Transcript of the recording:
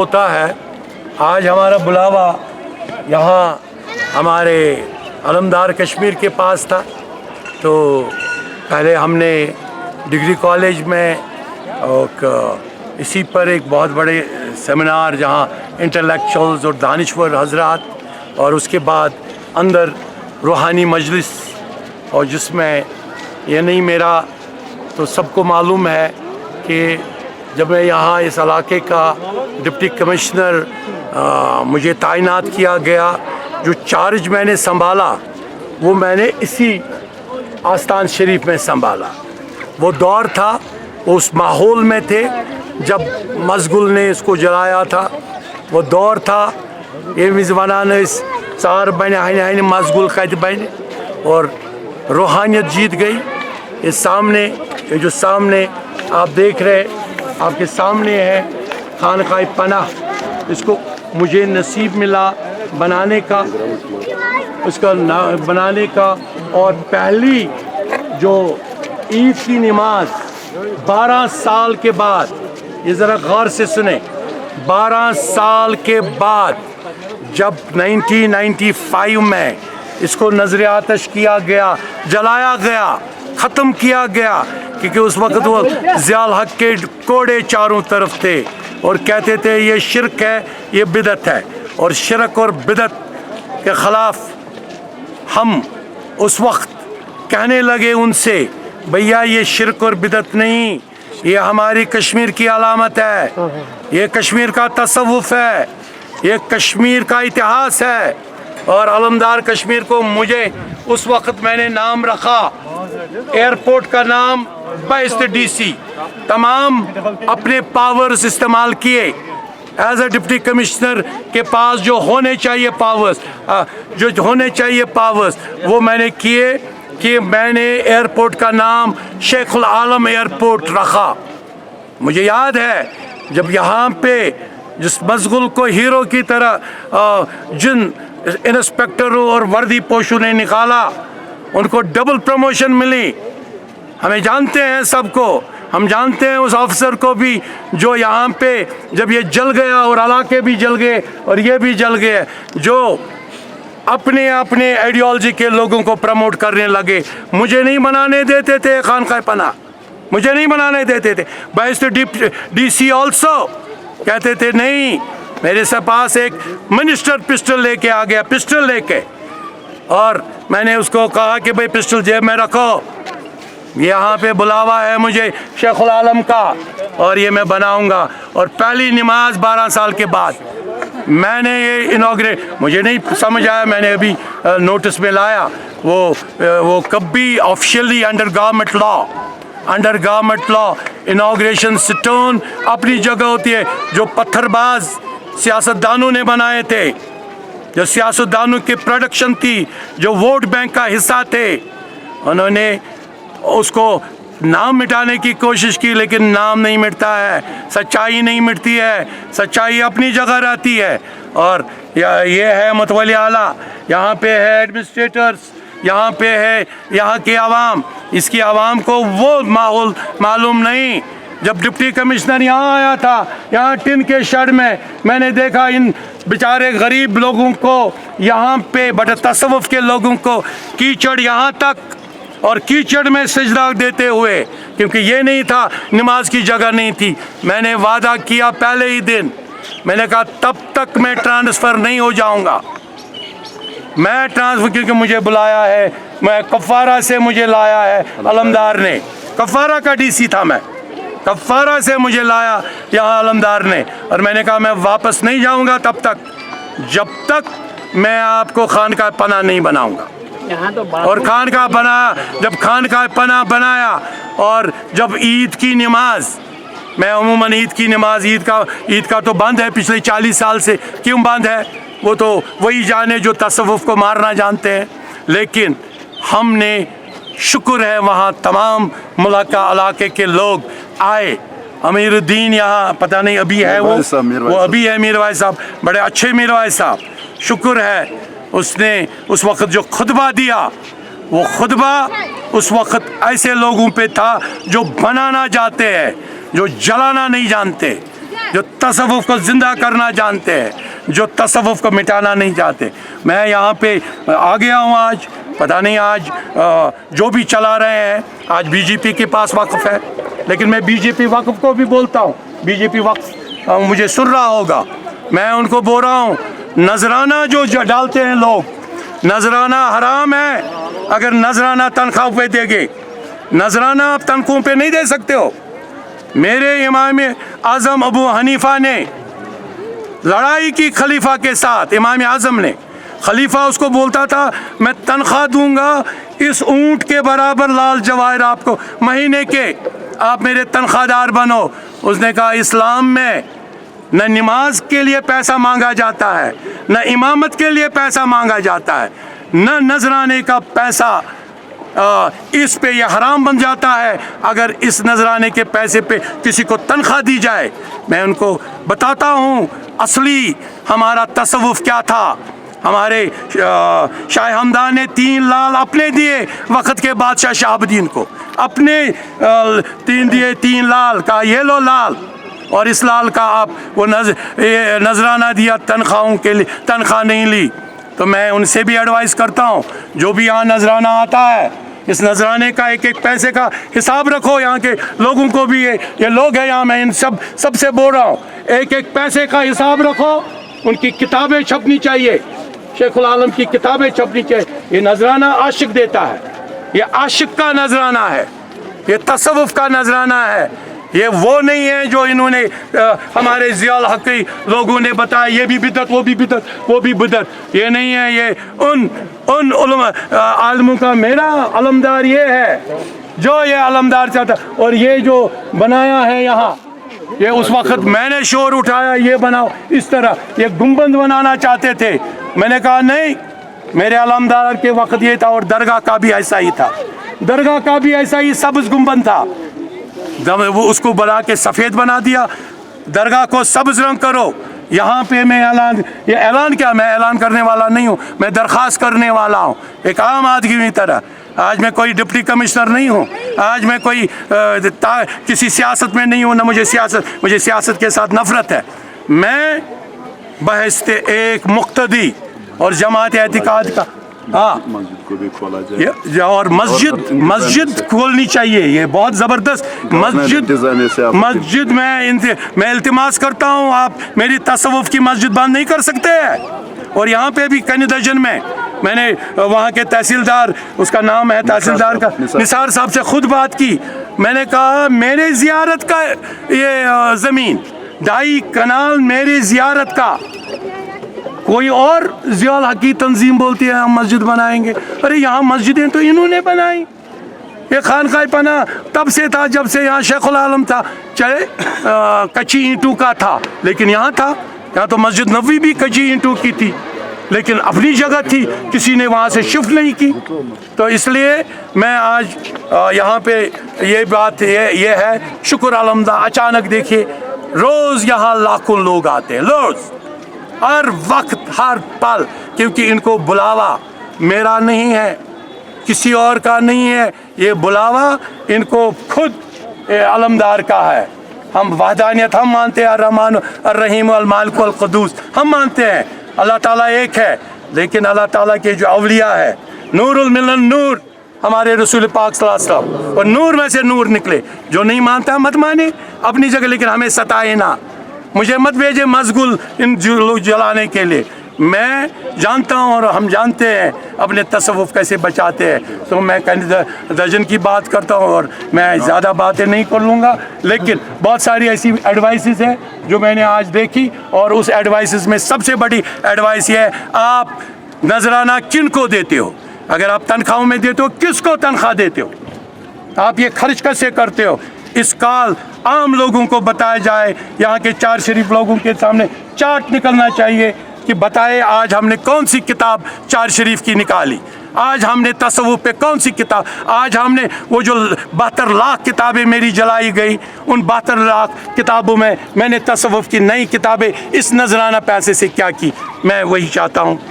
होता है। आज हमारा बुलावा यहाँ हमारे अलमदार कश्मीर के पास था, तो पहले हमने डिग्री कॉलेज में इसी पर एक बहुत बड़े सेमिनार जहाँ इंटेलेक्चुअल्स और दानिश्वर हजरात, और उसके बाद अंदर रूहानी मजलिस, और जिसमें ये नहीं मेरा तो सबको मालूम है कि जब मैं यहाँ इस इलाके का डिप्टी कमिश्नर मुझे तैनात किया गया, जो चार्ज मैंने संभाला वो मैंने इसी आस्तान शरीफ में संभाला। वो दौर था, उस माहौल में थे जब मजगुल ने इसको जलाया था। वो दौर था ये मिज़वानान इस चार बने मजगुल कत बने और रूहानियत जीत गई। इस सामने ये जो सामने आप देख रहे, आपके सामने है खानकाए पनाह। इसको मुझे नसीब मिला बनाने का, उसका बनाने का। और पहली जो ईद की नमाज 12 साल के बाद, ये ज़रा गौर से सुने, 12 साल के बाद जब 1995 में इसको नजर आतश किया गया, जलाया गया, ख़त्म किया गया, क्योंकि उस वक्त वो ज़ियाउल हक के कोड़े चारों तरफ थे और कहते थे ये शिरक है, ये बिदत है। और शिरक और बिदत के ख़िलाफ़ हम उस वक्त कहने लगे उनसे, भैया ये शिरक और बिदत नहीं, ये हमारी कश्मीर की अलामत है, ये कश्मीर का तसव्वुफ़ है, ये कश्मीर का इतिहास है। और अलमदार कश्मीर को मुझे उस वक्त मैंने नाम रखा, एयरपोर्ट का नाम बेस्ट डीसी, तमाम अपने पावर्स इस्तेमाल किए। एज ए डिप्टी कमिश्नर के पास जो होने चाहिए पावर्स, वो मैंने किए कि मैंने एयरपोर्ट का नाम शेखुल आलम एयरपोर्ट रखा। मुझे याद है जब यहाँ पे जिस मजगुल को हीरो की तरह जिन इंस्पेक्टरों और वर्दी पोशों ने निकाला, उनको डबल प्रमोशन मिली। हमें जानते हैं सबको, हम जानते हैं उस ऑफिसर को भी जो यहाँ पे जब ये जल गया और इलाके भी जल गए और ये भी जल गए, जो अपने अपने आइडियोलॉजी के लोगों को प्रमोट करने लगे। मुझे नहीं बनाने देते थे खानकाए पनाह, मुझे नहीं बनाने देते थे। बेस्ट डीसी ऑल्सो कहते थे नहीं, मेरे से पास एक मिनिस्टर पिस्टल लेके आ गया, पिस्टल लेके, और मैंने उसको कहा कि भाई पिस्टल जेब में रखो, यहाँ पे बुलावा है मुझे शेखुल आलम का और ये मैं बनाऊंगा। और पहली नमाज 12 साल के बाद मैंने ये इनॉग्रेट, मुझे नहीं समझ आया, मैंने अभी नोटिस में लाया, वो कभी officially under government law inauguration stone अपनी जगह होती है। जो पत्थरबाज सियासतदानों ने बनाए थे, जो सियासतदानों की प्रोडक्शन थी, जो वोट बैंक का हिस्सा थे, उन्होंने उसको नाम मिटाने की कोशिश की, लेकिन नाम नहीं मिटता है, सच्चाई नहीं मिटती है, सच्चाई अपनी जगह रहती है। और ये है मतवली आला, यहाँ पे है एडमिनिस्ट्रेटर्स, यहाँ पे है यहाँ की आवाम। इसकी आवाम को वो माहौल मालूम नहीं। जब डिप्टी कमिश्नर यहाँ आया था, यहाँ टिन के शेड में मैंने देखा इन बेचारे गरीब लोगों को, यहाँ पे बड़े तसव्वुफ़ के लोगों को कीचड़ यहाँ तक, और कीचड़ में सजदा देते हुए, क्योंकि ये नहीं था, नमाज की जगह नहीं थी। मैंने वादा किया पहले ही दिन, मैंने कहा तब तक मैं ट्रांसफ़र नहीं हो जाऊँगा, मैं ट्रांसफ़र, क्योंकि मुझे बुलाया है, मैं कफ़ारा से मुझे लाया है अलमदार ने, कफ़ारा का डीसी था मैं, कफ़ारा से मुझे लाया यहाँ अलमदार ने। और मैंने कहा मैं वापस नहीं जाऊँगा तब तक, जब तक मैं आपको खानकाए पनाह नहीं बनाऊँगा। और खानकाए पनाह, जब खानकाए पनाह बनाया, और जब ईद की नमाज, मैं अमूमन ईद की नमाज, ईद का तो बंद है पिछले 40 साल से। क्यों बंद है वो तो वही जाने जो तसव्वुफ़ को मारना जानते हैं। लेकिन हमने, शुक्र है, वहाँ तमाम मुलाका इलाके के लोग आए। अमीरुद्दीन यहाँ पता नहीं अभी है, वो अभी है मीरवाइज साहब, बड़े अच्छे मीरवाइज साहब, शुक्र है उसने उस वक्त जो खुतबा दिया, वो खुतबा उस वक्त ऐसे लोगों पे था जो बनाना चाहते हैं, जो जलाना नहीं जानते। जो तसव्वुफ को ज़िंदा करना जानते हैं, जो तसव्वुफ को मिटाना नहीं चाहते। मैं यहाँ पे आ गया हूँ आज, पता नहीं आज जो भी चला रहे हैं, आज बीजेपी के पास वक्फ है, लेकिन मैं बीजेपी वक्फ को भी बोलता हूँ, बीजेपी वक्फ मुझे सुन रहा होगा, मैं उनको बोल रहा हूँ, नजराना जो डालते हैं लोग, नजराना हराम है। अगर नजराना तनख्वाह पे देंगे, नजराना आप तनख्वाहों पे नहीं दे सकते हो। मेरे इमाम आज़म अबू हनीफा ने लड़ाई की खलीफा के साथ, इमाम आज़म ने, खलीफा उसको बोलता था मैं तनख्वाह दूंगा इस ऊंट के बराबर लाल जवाहर आपको महीने के, आप मेरे तनख्वाहदार बनो। उसने कहा इस्लाम में न नमाज के लिए पैसा मांगा जाता है, न इमामत के लिए पैसा मांगा जाता है, न नजराने का पैसा इस पे यह हराम बन जाता है अगर इस नजराने के पैसे पे किसी को तनख्वाह दी जाए। मैं उनको बताता हूँ असली हमारा तसव्वुफ क्या था। हमारे शाह हमदान ने 3 लाल अपने दिए, वक़्त के बादशाह शहाबुद्दीन को अपने 3 लाल का येलो लाल, और इस लाल का आप वो नजराना दिया, तनख्वाहों के लिए तनख्वाह नहीं ली। तो मैं उनसे भी एडवाइस करता हूँ, जो भी यहाँ नजराना आता है, इस नजराने का एक पैसे का हिसाब रखो। यहाँ के लोगों को भी ये लोग हैं यहाँ, मैं इन सबसे बोल रहा हूँ, एक पैसे का हिसाब रखो। उनकी किताबें छपनी चाहिए, शेखुल आलम की किताबें छपनी चाहिए। ये नजराना आशिक देता है, ये आशिक का नजराना है, ये तसव्वुफ का नजराना है। ये वो नहीं है जो इन्होंने हमारे ज़ियाउल हक़ लोगों ने बताया, ये भी बिदअत, वो भी बिदअत, वो भी बिदअत। ये नहीं है, ये उन आलमों का मेरा अलमदार ये है जो ये अलमदार चाहता। और ये जो बनाया है यहाँ, ये उस वक़्त मैंने शोर उठाया, ये बनाओ इस तरह, ये गुंबद बनाना चाहते थे। मैंने कहा नहीं, मेरे अलमदार के वक़्त ये था। और दरगाह का भी ऐसा ही था, दरगाह का भी ऐसा ही सब्ज़ गुंबद था। जब वो उसको बना के सफ़ेद बना दिया, दरगाह को सब्ज़ रंग करो। यहाँ पे मैं ये ऐलान क्या, मैं ऐलान करने वाला नहीं हूँ, मैं दरख्वास्त करने वाला हूँ एक आम आदमी की तरह। आज मैं कोई डिप्टी कमिश्नर नहीं हूँ, आज मैं कोई किसी सियासत में नहीं हूँ, ना मुझे सियासत के साथ नफ़रत है। मैं बहस्ते एक मुक्तदी और जमात एतिकाद का, हाँ, मस्जिद को भी खोला जाए और मस्जिद खोलनी चाहिए। ये बहुत ज़बरदस्त मस्जिद मैं इल्तिमास करता हूँ, आप मेरी तसव्वुफ की मस्जिद बंद नहीं कर सकते हैं। और यहाँ पे भी कनिदजन में मैंने वहाँ के तहसीलदार, उसका नाम है तहसीलदार का, निसार साहब से खुद बात की। मैंने कहा मेरे ज़ियारत का ये ज़मीन 2.5 कनाल मेरी ज़ियारत का, कोई और ज़ियाउल हक़ की तंजीम बोलती है हम मस्जिद बनाएंगे। अरे यहाँ मस्जिदें तो इन्होंने बनाई। ये खानकाह पना तब से था जब से यहाँ शेखुल आलम था, चाहे कच्ची ईंटों का था, लेकिन यहाँ था। यहाँ तो मस्जिद नबवी भी कच्ची ईंटों की थी, लेकिन अपनी जगह थी, किसी ने वहाँ से शिफ्ट नहीं की। तो इसलिए मैं आज यहाँ पे ये बात ये है, शुक्र अलहम्दुलिल्लाह। अचानक देखिए रोज़ यहाँ लाखों लोग आते हैं, रोज़, हर वक्त, हर पल, क्योंकि इनको बुलावा मेरा नहीं है, किसी और का नहीं है, ये बुलावा इनको खुद अलमदार का है। हम वहदानियत हम मानते हैं, अर्रहमान अर्रहीम अल मालिक अल कुद्दूस हम मानते हैं, अल्लाह ताला एक है। लेकिन अल्लाह ताला के जो अवलिया है, नूरुल मिलन नूर, हमारे रसूल पाक सल्लल्लाहु अलैहि वसल्लम, और नूर में से नूर निकले। जो नहीं मानता मत माने अपनी जगह, लेकिन हमें सताए ना, मुझे मत भेजे मशगूल इन लोग जलाने के लिए। मैं जानता हूँ और हम जानते हैं अपने तसव्वुफ कैसे बचाते हैं। तो मैं दर्जन की बात करता हूँ और मैं ज़्यादा बातें नहीं कर लूँगा, लेकिन बहुत सारी ऐसी एडवाइसेस हैं जो मैंने आज देखी। और उस एडवाइसेस में सबसे बड़ी एडवाइस ये है, आप नजराना किन को देते हो? अगर आप तनख्वाहों में देते हो, किसको तनख्वाह देते हो? आप ये खर्च कैसे करते हो? इस काल आम लोगों को बताया जाए, यहाँ के 4 शरीफ लोगों के सामने चार्ट निकलना चाहिए कि बताए आज हमने कौन सी किताब 4 शरीफ की निकाली, आज हमने तसव्वुफ पे कौन सी किताब, आज हमने वो जो 72 लाख किताबें मेरी जलाई गई, उन 72 लाख किताबों में मैंने तसव्वुफ की नई किताबें इस नजराना पैसे से क्या की। मैं वही चाहता हूँ।